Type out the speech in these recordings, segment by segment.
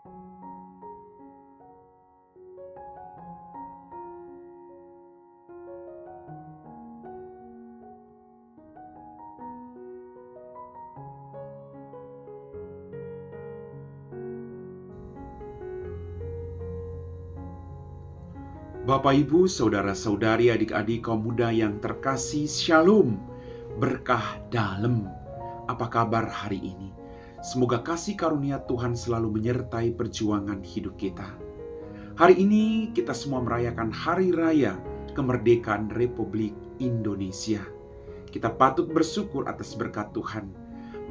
Bapak, Ibu, saudara-saudari, adik-adik kaum muda yang terkasih, Shalom, berkah dalam. Apa kabar hari ini? Semoga kasih karunia Tuhan selalu menyertai perjuangan hidup kita. Hari ini kita semua merayakan Hari Raya Kemerdekaan Republik Indonesia. Kita patut bersyukur atas berkat Tuhan.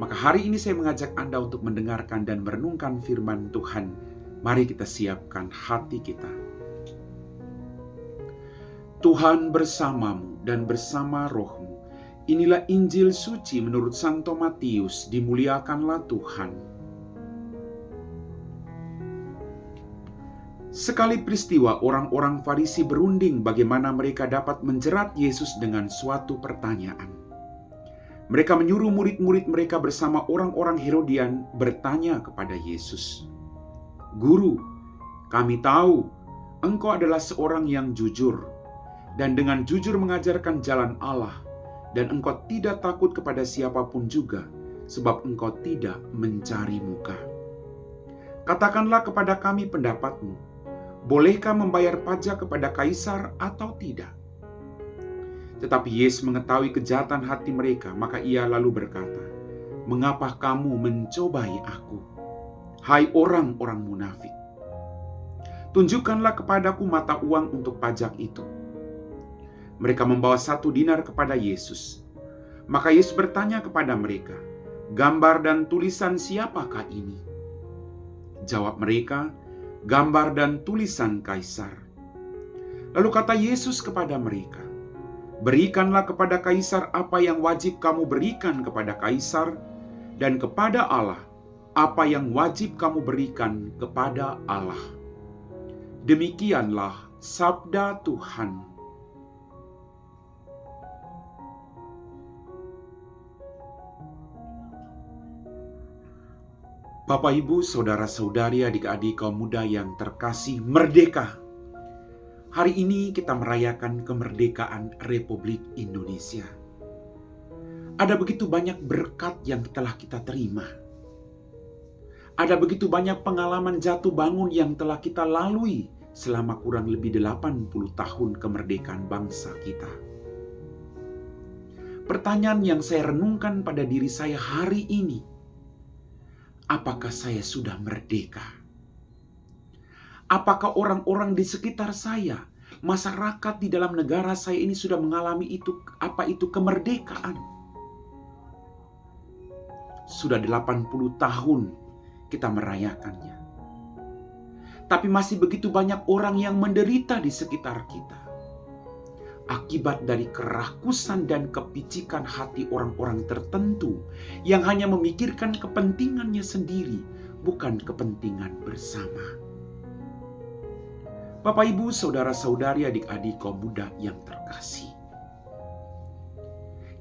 Maka hari ini saya mengajak Anda untuk mendengarkan dan merenungkan firman Tuhan. Mari kita siapkan hati kita. Tuhan bersamamu dan bersama rohmu. Inilah Injil suci menurut Santo Matius. Dimuliakanlah Tuhan. Sekali peristiwa, orang-orang Farisi berunding bagaimana mereka dapat menjerat Yesus dengan suatu pertanyaan. Mereka menyuruh murid-murid mereka bersama orang-orang Herodian bertanya kepada Yesus, "Guru, kami tahu Engkau adalah seorang yang jujur, dan dengan jujur mengajarkan jalan Allah, dan Engkau tidak takut kepada siapapun juga, sebab Engkau tidak mencari muka. Katakanlah kepada kami pendapatmu, bolehkah membayar pajak kepada Kaisar atau tidak?" Tetapi Yesus mengetahui kejahatan hati mereka, maka ia lalu berkata, "Mengapa kamu mencobai aku, hai orang-orang munafik? Tunjukkanlah kepadaku mata uang untuk pajak itu." Mereka membawa 1 dinar kepada Yesus. Maka Yesus bertanya kepada mereka, "Gambar dan tulisan siapakah ini?" Jawab mereka, "Gambar dan tulisan Kaisar." Lalu kata Yesus kepada mereka, "Berikanlah kepada Kaisar apa yang wajib kamu berikan kepada Kaisar, dan kepada Allah apa yang wajib kamu berikan kepada Allah." Demikianlah sabda Tuhan. Bapak, Ibu, saudara-saudari, adik-adik kaum muda yang terkasih, merdeka. Hari ini kita merayakan kemerdekaan Republik Indonesia. Ada begitu banyak berkat yang telah kita terima. Ada begitu banyak pengalaman jatuh bangun yang telah kita lalui selama kurang lebih 80 tahun kemerdekaan bangsa kita. Pertanyaan yang saya renungkan pada diri saya hari ini, apakah saya sudah merdeka? Apakah orang-orang di sekitar saya, masyarakat di dalam negara saya ini sudah mengalami itu kemerdekaan? Sudah 80 tahun kita merayakannya. Tapi masih begitu banyak orang yang menderita di sekitar kita. Akibat dari kerakusan dan kepicikan hati orang-orang tertentu yang hanya memikirkan kepentingannya sendiri, bukan kepentingan bersama. Bapak, Ibu, saudara-saudari, adik-adik kaum muda yang terkasih,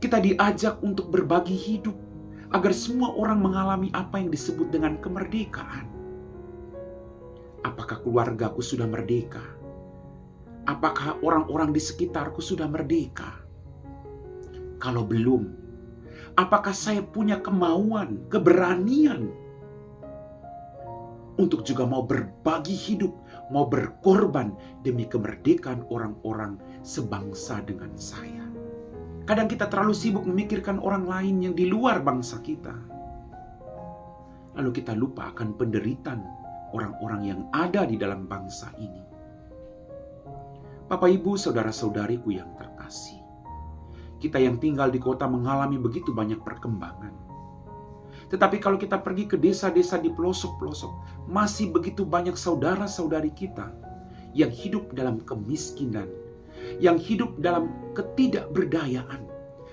kita diajak untuk berbagi hidup agar semua orang mengalami apa yang disebut dengan kemerdekaan. Apakah keluargaku sudah merdeka? Apakah orang-orang di sekitarku sudah merdeka? Kalau belum, apakah saya punya kemauan, keberanian untuk juga mau berbagi hidup, mau berkorban demi kemerdekaan orang-orang sebangsa dengan saya? Kadang kita terlalu sibuk memikirkan orang lain yang di luar bangsa kita. Lalu kita lupa akan penderitaan orang-orang yang ada di dalam bangsa ini. Bapak, Ibu, saudara-saudariku yang terkasih, kita yang tinggal di kota mengalami begitu banyak perkembangan. Tetapi kalau kita pergi ke desa-desa di pelosok-pelosok, masih begitu banyak saudara-saudari kita yang hidup dalam kemiskinan, yang hidup dalam ketidakberdayaan.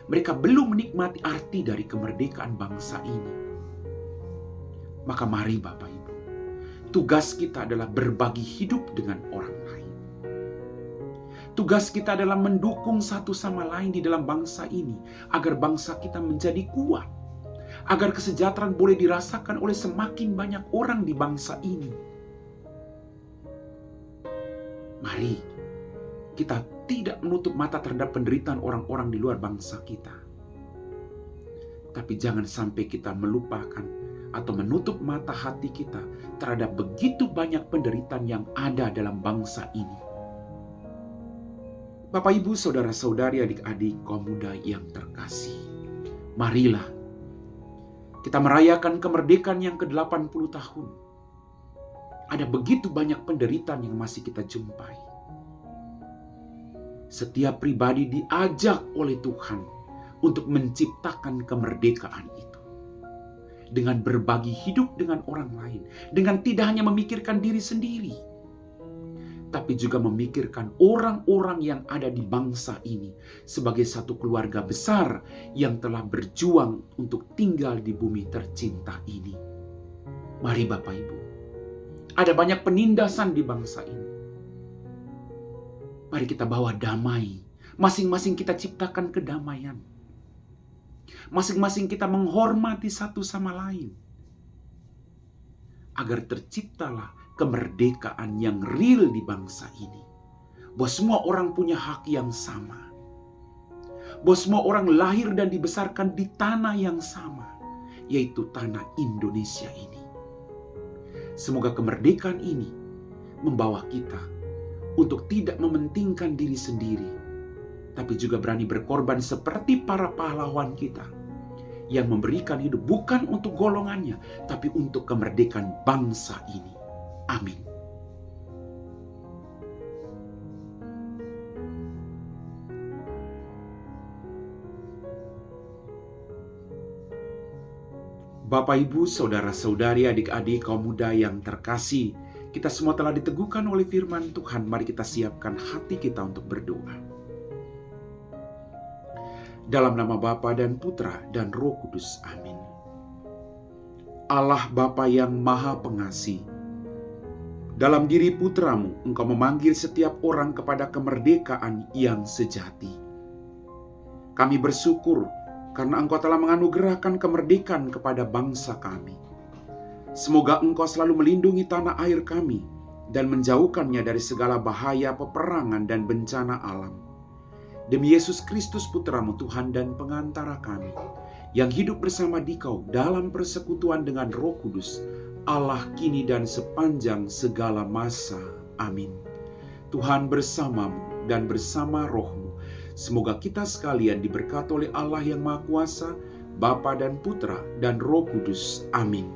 Mereka belum menikmati arti dari kemerdekaan bangsa ini. Maka mari Bapak, Ibu, tugas kita adalah berbagi hidup dengan orang lain. Tugas kita adalah mendukung satu sama lain di dalam bangsa ini, agar bangsa kita menjadi kuat, agar kesejahteraan boleh dirasakan oleh semakin banyak orang di bangsa ini. Mari kita tidak menutup mata terhadap penderitaan orang-orang di luar bangsa kita. Tapi jangan sampai kita melupakan atau menutup mata hati kita terhadap begitu banyak penderitaan yang ada dalam bangsa ini. Bapak, Ibu, saudara-saudari, adik-adik, kaum muda yang terkasih, marilah kita merayakan kemerdekaan yang ke-80 tahun. Ada begitu banyak penderitaan yang masih kita jumpai. Setiap pribadi diajak oleh Tuhan untuk menciptakan kemerdekaan itu. Dengan berbagi hidup dengan orang lain. Dengan tidak hanya memikirkan diri sendiri, tapi juga memikirkan orang-orang yang ada di bangsa ini sebagai satu keluarga besar yang telah berjuang untuk tinggal di bumi tercinta ini. Mari Bapak Ibu, ada banyak penindasan di bangsa ini. Mari kita bawa damai. Masing-masing kita ciptakan kedamaian. Masing-masing kita menghormati satu sama lain. Agar terciptalah kemerdekaan yang real di bangsa ini. Bahwa semua orang punya hak yang sama. Bahwa semua orang lahir dan dibesarkan di tanah yang sama. Yaitu tanah Indonesia ini. Semoga kemerdekaan ini membawa kita untuk tidak mementingkan diri sendiri, tapi juga berani berkorban seperti para pahlawan kita yang memberikan hidup bukan untuk golongannya, tapi untuk kemerdekaan bangsa ini. Amin. Bapak, Ibu, saudara-saudari, adik-adik, kaum muda yang terkasih, kita semua telah diteguhkan oleh firman Tuhan. Mari kita siapkan hati kita untuk berdoa. Dalam nama Bapa dan Putra dan Roh Kudus. Amin. Allah Bapa yang Maha Pengasih, dalam diri Putramu, Engkau memanggil setiap orang kepada kemerdekaan yang sejati. Kami bersyukur karena Engkau telah menganugerahkan kemerdekaan kepada bangsa kami. Semoga Engkau selalu melindungi tanah air kami dan menjauhkannya dari segala bahaya peperangan dan bencana alam. Demi Yesus Kristus Putramu Tuhan dan pengantara kami, yang hidup bersama Dikau dalam persekutuan dengan Roh Kudus, Allah kini dan sepanjang segala masa. Amin. Tuhan bersamamu dan bersama rohmu. Semoga kita sekalian diberkati oleh Allah yang Maha Kuasa, Bapa dan Putra dan Roh Kudus. Amin.